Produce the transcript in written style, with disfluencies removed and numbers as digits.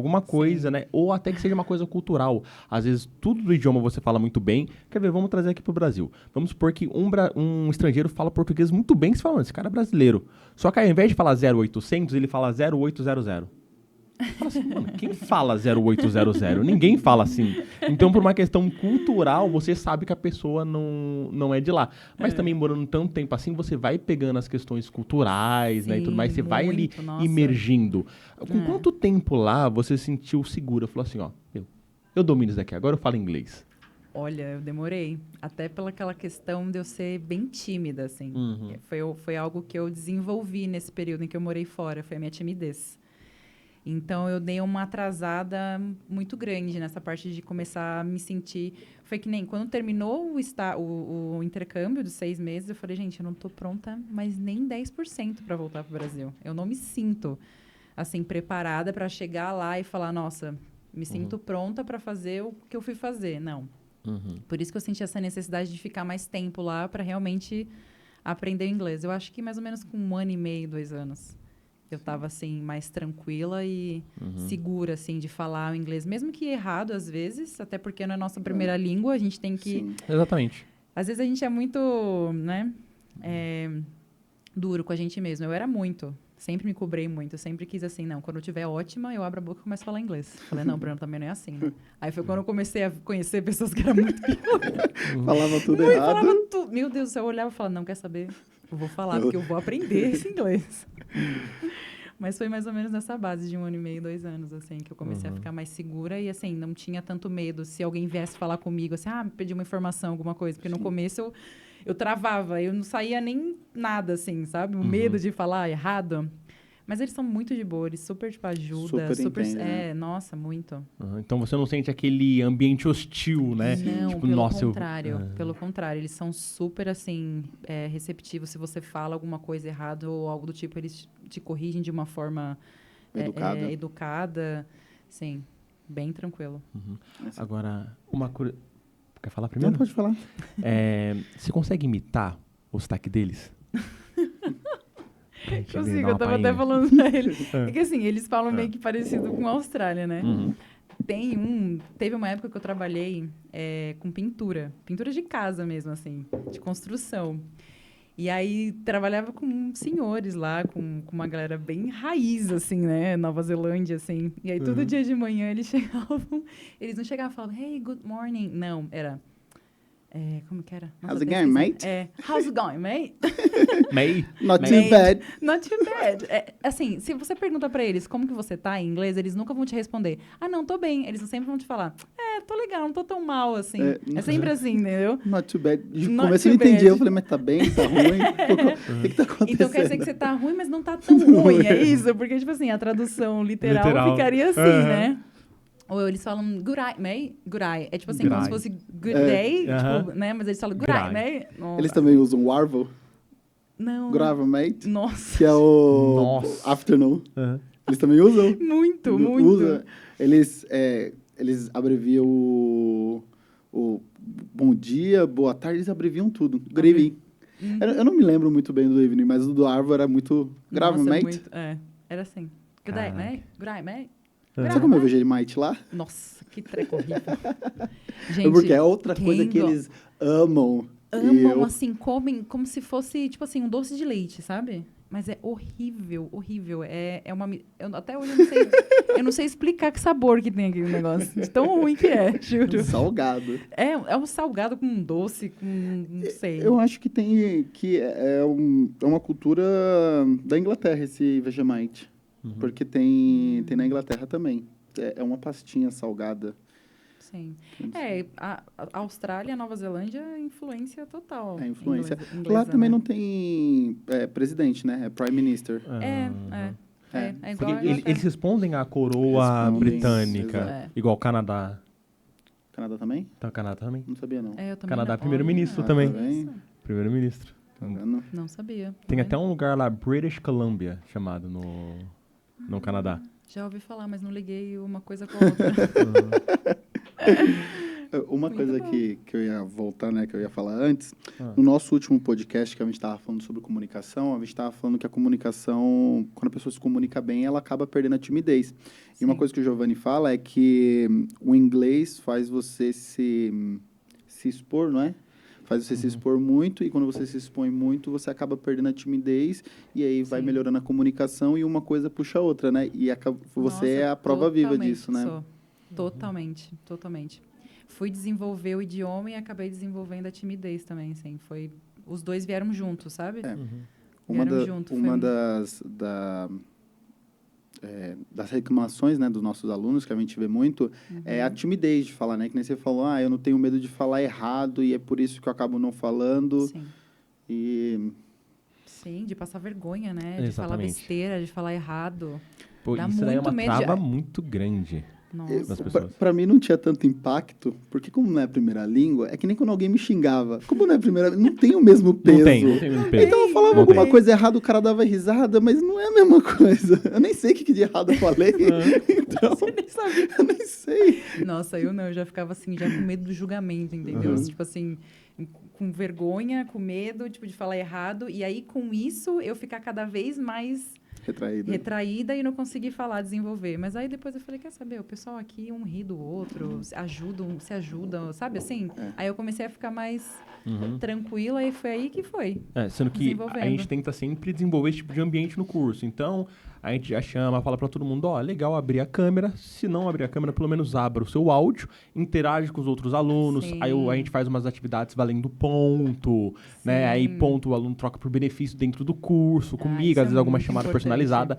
alguma coisa, né? Ou até que seja uma coisa cultural. Às vezes, tudo do idioma você fala muito bem. Quer ver, vamos trazer aqui pro Brasil. Vamos supor que um estrangeiro fala português muito bem, que você fala, esse cara é brasileiro. Só que ao invés de falar 0800, ele fala 0800. Fala assim, mano, quem fala 0800? Ninguém fala assim. Então, por uma questão cultural, você sabe que a pessoa não é de lá. Mas também, morando tanto tempo assim, você vai pegando as questões culturais, né, e tudo mais. Você vai ali imergindo. Com quanto tempo lá você se sentiu segura? Falou assim, ó, eu domino isso daqui, agora eu falo inglês. Olha, eu demorei. Até pelaquela questão de eu ser bem tímida, assim. Foi algo que eu desenvolvi nesse período em que eu morei fora. Foi a minha timidez. Então, eu dei uma atrasada muito grande nessa parte de começar a me sentir... Foi que nem quando terminou o intercâmbio de 6 meses, eu falei, gente, eu não tô pronta, mas nem 10% para voltar pro Brasil. Eu não me sinto, assim, preparada para chegar lá e falar, nossa, me sinto pronta para fazer o que eu fui fazer. Não. Por isso que eu senti essa necessidade de ficar mais tempo lá para realmente aprender inglês. Eu acho que mais ou menos com 1 ano e meio, 2 anos. Eu estava, assim, mais tranquila e segura, assim, de falar o inglês. Mesmo que errado, às vezes, até porque não é a nossa primeira língua, a gente tem que... Sim. Exatamente. Às vezes a gente é muito, né, duro com a gente mesmo. Eu era muito. Sempre me cobrei muito. Eu sempre quis, assim, não, quando eu estiver ótima, eu abro a boca e começo a falar inglês. Falei, não, Bruno, também não é assim, né? Aí foi quando eu comecei a conhecer pessoas que eram muito pior. Falava tudo errado. Falava tudo. Meu Deus do céu, eu olhava e falava, não, quer saber? Eu vou falar, porque eu vou aprender esse inglês. Mas foi mais ou menos nessa base de 1 ano e meio, 2 anos, assim, que eu comecei a ficar mais segura e, assim, não tinha tanto medo. Se alguém viesse falar comigo, assim, me pedir uma informação, alguma coisa. Porque no começo eu travava, eu não saía nem nada, assim, sabe? O medo de falar errado. Mas eles são muito de boa, eles super, tipo, ajudam. Entendem, né? Nossa, muito. Então você não sente aquele ambiente hostil, né? Não, tipo, pelo nossa, contrário. Pelo contrário, eles são super, assim, receptivos. Se você fala alguma coisa errada ou algo do tipo, eles te corrigem de uma forma educada. Sim, bem tranquilo. Agora, quer falar primeiro? Não, pode falar. Você consegue imitar o sotaque deles? Consigo, eu tava até falando pra ele. É que assim, eles falam meio que parecido com a Austrália, né? Teve uma época que eu trabalhei com pintura de casa mesmo, assim, de construção. E aí, trabalhava com senhores lá, com uma galera bem raiz, assim, né? Nova Zelândia, assim. E aí, todo dia de manhã, eles chegavam... Eles não chegavam e falavam, hey, good morning. Não, era... como que era? How's it going, mate? How's it going, mate? Not too bad. Not too bad. Assim, se você pergunta pra eles como que você tá em inglês, eles nunca vão te responder. Não, tô bem. Eles sempre vão te falar, tô legal, não tô tão mal, assim. É sempre assim, entendeu? Not too bad. No começo eu não entendi. Eu falei, mas tá bem? Tá ruim? O que tá acontecendo? Então quer dizer que você tá ruim, mas não tá tão ruim, é isso? Porque, tipo assim, a tradução literal. Ficaria assim, né? Ou eles falam good eye, mate? Good eye. É tipo assim, como se fosse good day, tipo, né? Mas eles falam good eye, mate. Eles também usam Warble? Não. Good eye, mate? Nossa. Que é o afternoon. Eles também usam? Muito. Usa. Eles abreviam o bom dia, boa tarde, eles abreviam tudo. Good evening. Eu não me lembro muito bem do evening, mas o do Arvo era muito grave, mate. Muito, era assim. Good day, mate? Good eye, mate? Você comeu Vegemite lá? Nossa, que treco horrível. Gente, porque é outra coisa que eles amam. Assim, comem como se fosse, tipo assim, um doce de leite, sabe? Mas é horrível, horrível. Até hoje eu não sei explicar que sabor que tem aquele negócio. De tão ruim que é, juro. Salgado. É um salgado com um doce, com não sei. Eu acho que é uma cultura da Inglaterra esse Vegemite. Porque tem na Inglaterra também. É uma pastinha salgada. Sim. A Austrália e a Nova Zelândia é influência total. É influência. Inglesa, lá também né? não tem presidente, né? É Prime Minister. É igual eles respondem à coroa britânica, igual o Canadá. Canadá também? Tá, Canadá também. Não sabia, não. Eu também Canadá, não. primeiro-ministro Olha, também. também. Primeiro-ministro. Tá vendo? Não sabia. Tem até um lugar lá, British Columbia, chamado no Canadá. Já ouvi falar, mas não liguei uma coisa com a outra. Uma coisa que eu ia voltar, né, que eu ia falar antes, no nosso último podcast que a gente estava falando sobre comunicação, a gente estava falando que a comunicação, quando a pessoa se comunica bem, ela acaba perdendo a timidez. E uma Sim. coisa que o Giovanni fala é que o inglês faz você se expor, não é? Faz você se expor muito, e quando você se expõe muito, você acaba perdendo a timidez, e aí vai Sim. melhorando a comunicação, e uma coisa puxa a outra, né? E você é a prova viva disso, né? Sou. Totalmente, totalmente. Fui desenvolver o idioma e acabei desenvolvendo a timidez também, assim. Os dois vieram juntos, sabe? É. Vieram junto. Uma das reclamações, né, dos nossos alunos, que a gente vê muito, é a timidez de falar, né? Que nem você falou, eu não tenho medo de falar errado e é por isso que eu acabo não falando. Sim. E Sim, de passar vergonha, né? De falar Exatamente. besteira, de falar errado. Pô, Dá isso daí é muito uma medo de- trava muito grande Nossa. das pessoas. pra mim não tinha tanto impacto, porque como não é a primeira língua, é que nem quando alguém me xingava. Como não é a primeira, não tem o mesmo peso. Não tem mesmo peso. Então eu falava Não alguma tem. coisa errada, o cara dava risada, mas não é a mesma coisa. Eu nem sei o que de errado eu falei. Então, Você nem sabia. eu nem sei. Nossa, eu não, eu já ficava assim, já com medo do julgamento, entendeu? Uhum. Tipo assim, com vergonha, com medo, tipo, de falar errado. E aí, com isso, eu ficar cada vez mais retraída e não conseguir falar, desenvolver. Mas aí depois eu falei, quer saber, o pessoal aqui um ri do outro, se ajudam, sabe assim? Aí eu comecei a ficar mais tranquila e foi aí que foi. Sendo que a Desenvolvendo. gente tenta sempre desenvolver esse tipo de ambiente no curso. Então, a gente já chama, fala pra todo mundo, legal abrir a câmera. Se não abrir a câmera, pelo menos abra o seu áudio, interage com os outros alunos. Sim. Aí a gente faz umas atividades valendo ponto, né? Aí ponto o aluno troca por benefício dentro do curso, comigo, isso é às vezes alguma muito chamada importante. personalizada.